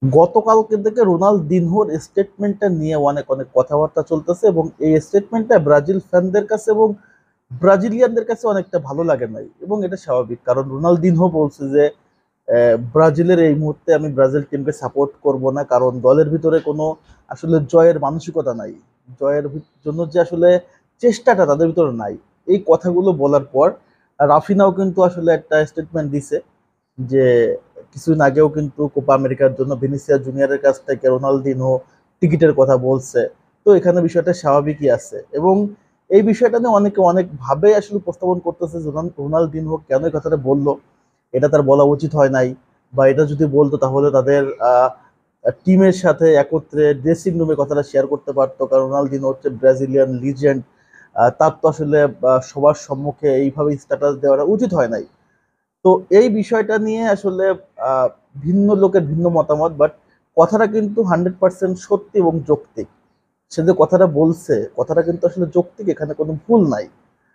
গতকালকে থেকে রোনালদিনহোর স্টেটমেন্টটা নিয়ে অনেক অনেক কথাবার্তা চলতেছে এবং এই স্টেটমেন্টটা ব্রাজিল ফ্যানদের কাছে এবং ব্রাজিলিয়ানদের কাছে অনেকটা ভালো লাগে নাই, এবং এটা স্বাভাবিক কারণ রোনালদিনহো বলছে যে ব্রাজিলের এই মুহূর্তে আমি ব্রাজিল টিমকে সাপোর্ট করব না, কারণ দলের ভিতরে কোনো আসলে জয়ের মানসিকতা নাই। জন্য যে আসলে চেষ্টাটা তাদের ভিতরে নাই। এই কথাগুলো বলার পর রাফিনাও কিন্তু আসলে একটা স্টেটমেন্ট দিছে যে কিছুদিন আগেও কিন্তু কোপা আমেরিকার জন্য ভিনিসিয়া জুনিয়রের কাছ থেকে রোনালদিনহো টিকিটের কথা বলছে। তো এখানে বিষয়টা স্বাভাবিকই আছে, এবং এই বিষয়টা নিয়ে অনেকে অনেক ভাবে আসলে উপস্থাপন করতেছে যে রোনালদিনহো কেন এই কথাটা বললো, এটা তার বলা উচিত হয় নাই, বা এটা যদি বলতো তাহলে তাদের টিমের সাথে একত্রে ড্রেসিং রুমে কথাটা শেয়ার করতে পারতো, কারণ রোনালদিনহো হচ্ছে ব্রাজিলিয়ান লিজেন্ড। তার তো আসলে সবার সম্মুখে এইভাবে স্ট্যাটাস দেওয়াটা উচিত হয় নাই। তো এই বিষয়টা নিয়ে আসলে আহ, ভিন্ন লোকের ভিন্ন মতামত, বাট কথাটা কিন্তু 100% সত্যি এবং যৌক্তিক। সে যে কথাটা বলছে, কথাটা কিন্তু আসলে যৌক্তিক, এখানে কোনো ভুল নাই।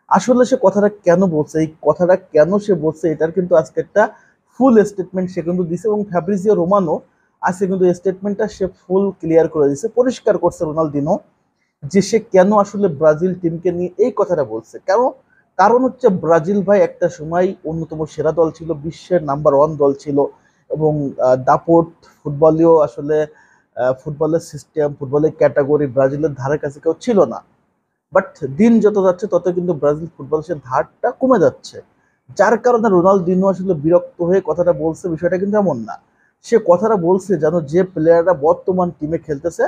আসলে সে কথাটা কেন বলছে, এই কথাটা কেন সে বলছে, এটার কিন্তু আজকে একটা ফুল স্টেটমেন্ট সে কিন্তু দিছে, এবং ফ্যাব্রিজিও রোমানো আজকে কিন্তু স্টেটমেন্টটা সে ফুল ক্লিয়ার করে দিছে, পরিষ্কার করছে রোনালদিনো যে সে কেন আসলে ব্রাজিল টিমকে নিয়ে এই কথাটা বলছে। কেন? কারণ হচ্ছে ব্রাজিল ভাই একটা সময় অন্যতম সেরা দল ছিল, বিশ্বের নাম্বার 1 দল ছিল, এবং দাপট ফুটবলীয় আসলে ফুটবলের সিস্টেম, ফুটবলের ক্যাটাগরি ব্রাজিলের ধারে কাছে কেউ ছিল না। বাট দিন যত যাচ্ছে তত কিন্তু ব্রাজিল ফুটবল সে ধারটা কমে যাচ্ছে, যার কারণে রোনালদিনো আসলে বিরক্ত হয়ে কথাটা বলছে। বিষয়টা কিন্তু এমন না, সে কথাটা বলছে যেন যে প্লেয়াররা বর্তমান টিমে খেলতেছে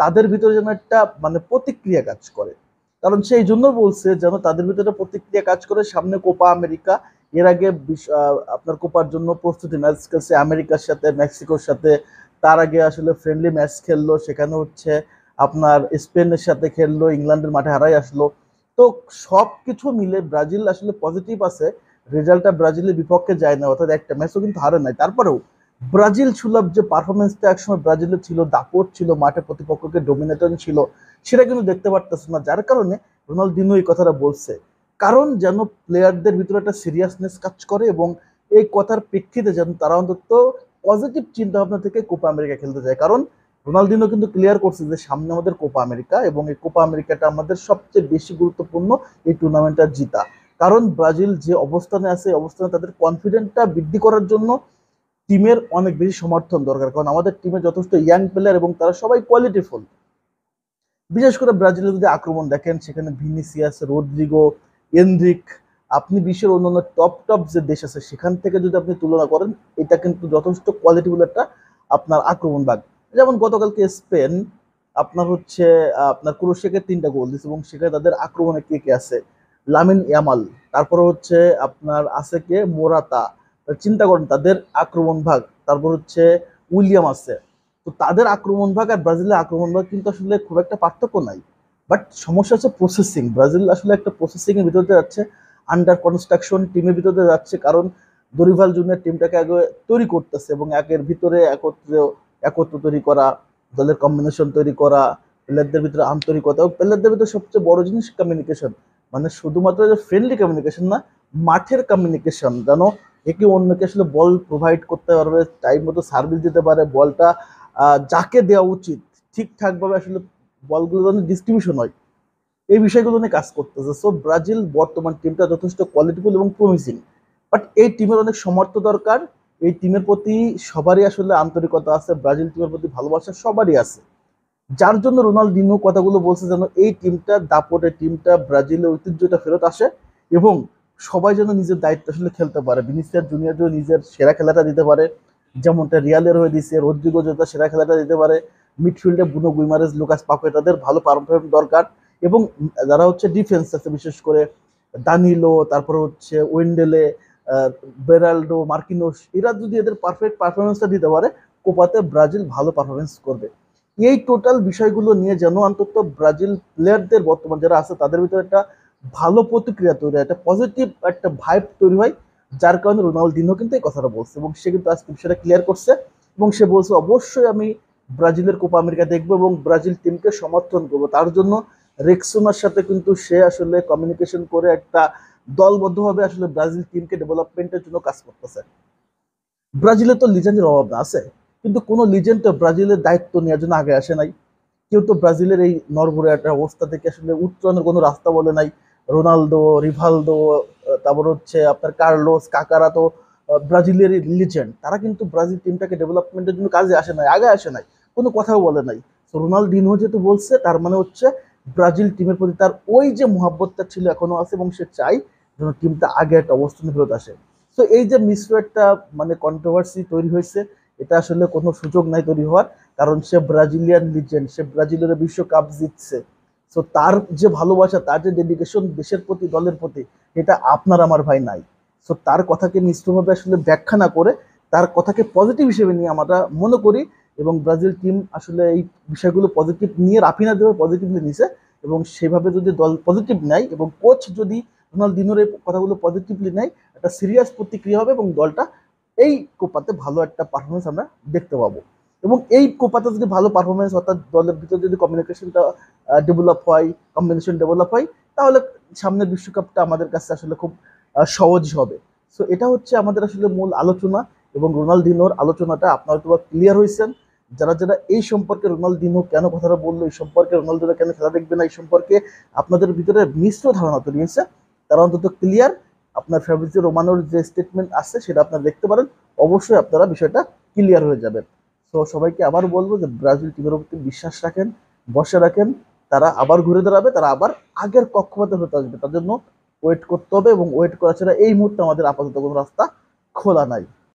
তাদের ভিতরে যেন একটা মানে প্রতিক্রিয়া কাজ করে। কারণ সেই জন্য বলছে যেন তাদের ভিতরে প্রতিক্রিয়া কাজ করে। সামনে কোপা আমেরিকা, এর আগে আপনার কোপার জন্য প্রস্তুতি ম্যাচ খেলছে আমেরিকার সাথে, মেক্সিকোর সাথে। তার আগে আসলে ফ্রেন্ডলি ম্যাচ খেললো, সেখানে হচ্ছে আপনার স্পেনের সাথে খেললো, ইংল্যান্ডের মাঠে হারাই আসলো। তো সব কিছু মিলে ব্রাজিল আসলে পজিটিভ আছে। রেজাল্টটা ব্রাজিলের বিপক্ষে যায় না, অর্থাৎ একটা ম্যাচও কিন্তু হারে নাই। তারপরেও ব্রাজিল সুলভ যে পারফরমেন্সটা একসময় ব্রাজিলের ছিল, দাপট ছিল, মাঠে প্রতিপক্ষকে ডোমিনেটর ছিল, সেটা কিন্তু দেখতে পারতেছে না। যার কারণে রোনালদিনো এই কথাটা বলছে, কারণ যেন প্লেয়ারদের ভিতরে একটা সিরিয়াসনেস কাজ করে, এবং এই কথার প্রেক্ষিতে যেন তারা অন্তত পজিটিভ চিন্তা ভাবনা থেকে কোপা আমেরিকা খেলতে যায়। কারণ রোনালদিনো কিন্তু ক্লিয়ার করছে যে সামনে আমাদের কোপা আমেরিকা, এবং এই কোপা আমেরিকাটা আমাদের সবচেয়ে বেশি গুরুত্বপূর্ণ এই টুর্নামেন্টটা জিতা। কারণ ব্রাজিল যে অবস্থানে আছে, এই অবস্থানে তাদের কনফিডেন্টটা বৃদ্ধি করার জন্য টিমের অনেক বেশি সমর্থন দরকার, কারণ আমাদের টিমে যথেষ্ট ইয়াং প্লেয়ার এবং তারা সবাই কোয়ালিটিফুল। বিশেষ করে ব্রাজিলের যদি আক্রমণ দেখেন, সেখানে ভিনিসিয়াস, রদ্রিগো, এনরিক, আপনি বিশ্বের অন্যান্য টপ টপ যে দেশ আছে সেখান থেকে যদি আপনি তুলনা করেন, এটা কিন্তু যথেষ্ট কোয়ালিটিফুল একটা আপনার আক্রমণ ভাগ। যেমন গতকালকে স্পেন আপনার হচ্ছে আপনার ক্রোয়েশিয়াকে 3টা গোল দিচ্ছে, এবং সেখানে তাদের আক্রমণে কে কে আছে? লামিন ইয়ামাল, তারপরে হচ্ছে আপনার আছে কে মোরাতা। চিন্তা করেন তাদের আক্রমণ ভাগ। তারপর হচ্ছে উইলিয়াম আছে। তো তাদের আক্রমণ ভাগ আর ব্রাজিলের আক্রমণ ভাগ কিন্তু আসলে খুব একটা পার্থক্য নাই। বাট সমস্যা হচ্ছে প্রসেসিং। ব্রাজিল আসলে একটা প্রসেসিং এর ভিতরে যাচ্ছে, আন্ডার কনস্ট্রাকশন টিমের ভিতরে যাচ্ছে, কারণ দরিভাল জুনিয়র টিমটাকে আগে তৈরি করতেছে, এবং একের ভিতরে একত্র তৈরি করা, দলের কম্বিনেশন তৈরি করা, প্লেয়ারদের ভিতরে আন্তরিকতা, এবং প্লেয়ারদের ভিতরে সবচেয়ে বড় জিনিস কমিউনিকেশন। মানে শুধুমাত্র যে ফ্রেন্ডলি কমিউনিকেশন না, মাঠের কমিউনিকেশন, যেন একে অন্যকে আসলে বল প্রোভাইড করতে পারবে, টাইম মতো সার্ভিস দিতে পারে, বলটা যাকে দেওয়া উচিত ঠিকঠাকভাবে আসলে বলগুলো যেন ডিস্ট্রিবিউশন হয়, এই বিষয়গুলো নিয়ে কাজ করতেছে। সো ব্রাজিল বর্তমান টিমটা যথেষ্ট কোয়ালিটিফুল এবং প্রমিসিং, বাট এই টিমের অনেক সমর্থ দরকার। এই টিমের প্রতি সবারই আসলে আন্তরিকতা আছে, ব্রাজিল টিমের প্রতি ভালোবাসা সবারই আছে, যার জন্য রোনালদিনো কথাগুলো বলছে যেন এই টিমটা, দাপটের টিমটা, ব্রাজিলের ঐতিহ্যটা ফেরত আসে, এবং সবাই যেন নিজের দায়িত্ব আসলে খেলতে পারে। ভিনিসিয়াস জুনিয়র যেন নিজের সেরা খেলাটা দিতে পারে, যেমনটা রিয়ালের হয়ে দিচ্ছে, রদ্রিগো যেটা সেরা খেলাটা দিতে পারে। মিডফিল্ডে বুনো গুইমারেস, লুকাস পাকুয়ে, তাদের ভালো পারফরমেন্স দরকার। এবং যারা হচ্ছে ডিফেন্স আছে, বিশেষ করে দানিলো, তারপরে হচ্ছে ওয়েন্ডেলে, বেরাল্ডো, মার্কিনোস, এরা যদি এদের পারফেক্ট পারফরমেন্সটা দিতে পারে, কোপাতে ব্রাজিল ভালো পারফরমেন্স করবে। এই টোটাল বিষয়গুলো নিয়ে যেন অন্তত ব্রাজিল প্লেয়ারদের বর্তমান যারা আছে তাদের ভিতরে একটা ভালো প্রতিক্রিয়া তৈরি হয়, একটা পজিটিভ একটা ভাইব তৈরি হয়, যার কারণে রোনালদিনো কিন্তু এই কথাটা বলছে, এবং সে কিন্তু আজকে বিষয়টা ক্লিয়ার করছে। এবং সে বলছে অবশ্যই আমি ব্রাজিলের কোপা আমেরিকা দেখবো এবং ব্রাজিল টিমকে সমর্থন করবো। তার জন্য রেক্সোনার সাথে কিন্তু সে আসলে কমিউনিকেশন করে একটা দলবদ্ধভাবে আসলে ব্রাজিল টিমকে ডেভেলপমেন্টের জন্য কাজ করতেছে। ব্রাজিলে তো লিজেন্ডের অভাব না আছে, কিন্তু কোনো লিজেন্ড ব্রাজিলের দায়িত্ব নেওয়ার জন্য আগে আসে নাই। কেউ তো ব্রাজিলের এই নড়বড়ে একটা অবস্থা থেকে আসলে উত্তরণের কোনো রাস্তা বলে নাই। রোনালদো, রিভালদো, তারপর হচ্ছে আপনার কার্লোস, কাকারা তো ব্রাজিলের লিজেন্ড, তারা কিন্তু ব্রাজিল টিমটাকে ডেভেলপমেন্টের জন্য কাজে আসে নাই, আগে আসে নাই, কোনো কথাও বলে নাই। তো রোনালদিনহো যেহেতু বলছে, তার মানে হচ্ছে ব্রাজিল টিমের প্রতি তার ওই যে মহাব্বতটা ছিল এখনো আছে, এবং সে চাই যেন টিমটা আগে একটা অবস্থানে ফেরত আসে। তো এই যে মিশ্র একটা মানে কন্ট্রোভার্সি তৈরি হয়েছে, এটা আসলে কোনো সুযোগ নাই তৈরি হওয়ার, কারণ সে ব্রাজিলিয়ান লিজেন্ড, সে ব্রাজিলের বিশ্বকাপ জিতছে। তো তার যে ভালোবাসা, তার যে ডেডিকেশন দেশের প্রতি, দলের প্রতি, এটা আপনার আমার ভাই নাই। সো তার কথাকে মিশ্রভাবে আসলে ব্যাখ্যা না করে তার কথাকে পজিটিভ হিসেবে নিয়ে আমরা মনে করি, এবং ব্রাজিল টিম আসলে এই বিষয়গুলো পজিটিভ নিয়ে, রাফিনা দেবে পজিটিভলি নিছে, এবং সেভাবে যদি দল পজিটিভ নেয় এবং কোচ যদি রোনালদিনোর এই কথাগুলো পজিটিভলি নেয়, একটা সিরিয়াস প্রতিক্রিয়া হবে এবং দলটা এই কোপাতে ভালো একটা পারফরমেন্স আমরা দেখতে পাবো। এবং এই কোপাতে যদি ভালো পারফরমেন্স, অর্থাৎ দলের ভিতরে যদি কমিউনিকেশনটা ডেভেলপ হয়, কম্বিনেশন ডেভেলপ হয়, তাহলে সামনের বিশ্বকাপটা আমাদের কাছে আসলে খুব সহজ হবে। সো এটা হচ্ছে আমাদের আসলে মূল আলোচনা, এবং রোনালদিনোর আলোচনাটা আপনারা তো ক্লিয়ার হয়েছেন। যারা যারা এই সম্পর্কে, রোনালদিনো কেন কথাটা বললো, এই সম্পর্কে রোনালদোরা কেন খেলা দেখবে না, এই সম্পর্কে আপনাদের ভিতরে মিশ্র ধারণা তৈরি হয়েছে, তারা অন্তত ক্লিয়ার। আপনার ফ্যাব্রিজিও রোমানোর যে স্টেটমেন্ট আছে সেটা আপনারা দেখতে পারেন, অবশ্যই আপনারা বিষয়টা ক্লিয়ার হয়ে যাবেন। তো সবাইকে আবার বলবো যে ব্রাজিল টিমের প্রতি বিশ্বাস রাখেন, বসে রাখেন, তারা আবার ঘুরে দাঁড়াবে, তারা আবার আগের কক্ষপথে হতে আসবে। তার জন্য ওয়েট করতে হবে, এবং ওয়েট করা ছাড়া এই মুহূর্তে আমাদের আপাতত কোনো রাস্তা খোলা নাই।